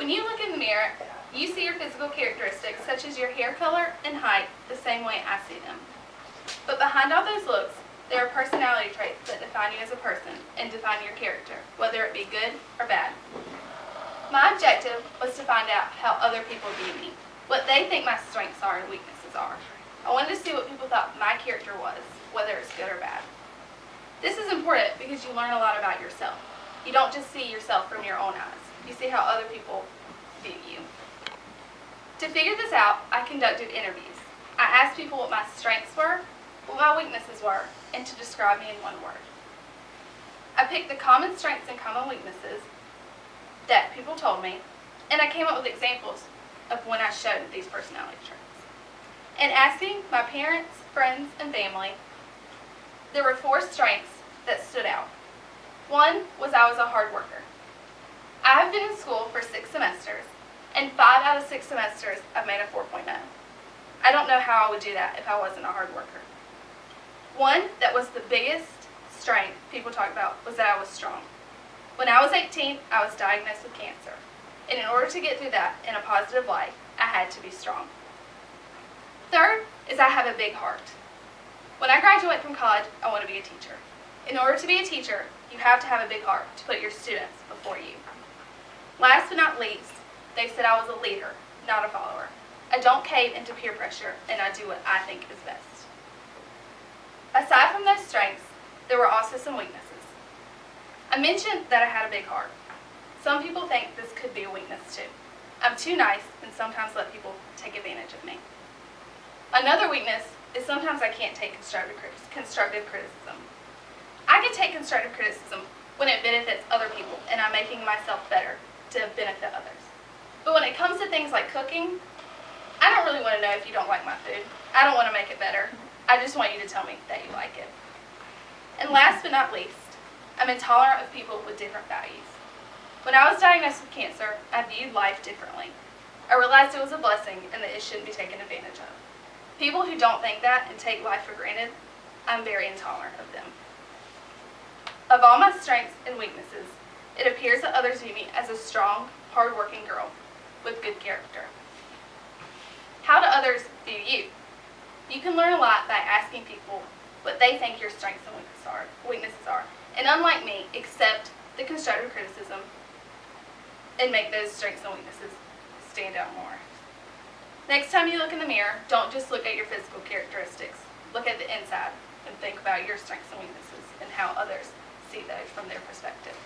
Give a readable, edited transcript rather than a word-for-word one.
When you look in the mirror, you see your physical characteristics, such as your hair color and height, the same way I see them. But behind all those looks, there are personality traits that define you as a person and define your character, whether it be good or bad. My objective was to find out how other people view me, what they think my strengths are and weaknesses are. I wanted to see what people thought my character was, whether it's good or bad. This is important because you learn a lot about yourself. You don't just see yourself from your own eyes. You see how other people view you. To figure this out, I conducted interviews. I asked people what my strengths were, what my weaknesses were, and to describe me in one word. I picked the common strengths and common weaknesses that people told me, and I came up with examples of when I showed these personality traits. In asking my parents, friends, and family, there were 4 strengths that stood out. One was I was a hard worker. I have been in school for 6 semesters, and 5 out of 6 semesters I've made a 4.0. I don't know how I would do that if I wasn't a hard worker. One that was the biggest strength people talked about was that I was strong. When I was 18, I was diagnosed with cancer, and in order to get through that in a positive light, I had to be strong. Third is I have a big heart. When I graduate from college, I want to be a teacher. In order to be a teacher, you have to have a big heart to put your students before you. Last but not least, they said I was a leader, not a follower. I don't cave into peer pressure, and I do what I think is best. Aside from those strengths, there were also some weaknesses. I mentioned that I had a big heart. Some people think this could be a weakness too. I'm too nice and sometimes let people take advantage of me. Another weakness is sometimes I can't take constructive criticism. I can take constructive criticism when it benefits other people and I'm making myself better to benefit others. But when it comes to things like cooking, I don't really want to know if you don't like my food. I don't want to make it better. I just want you to tell me that you like it. And last but not least, I'm intolerant of people with different values. When I was diagnosed with cancer, I viewed life differently. I realized it was a blessing and that it shouldn't be taken advantage of. People who don't think that and take life for granted, I'm very intolerant of them. Of all my strengths and weaknesses, it appears that others view me as a strong, hard-working girl with good character. How do others view you? You can learn a lot by asking people what they think your strengths and weaknesses are. And unlike me, accept the constructive criticism and make those strengths and weaknesses stand out more. Next time you look in the mirror, don't just look at your physical characteristics. Look at the inside and think about your strengths and weaknesses and how others see those from their perspective.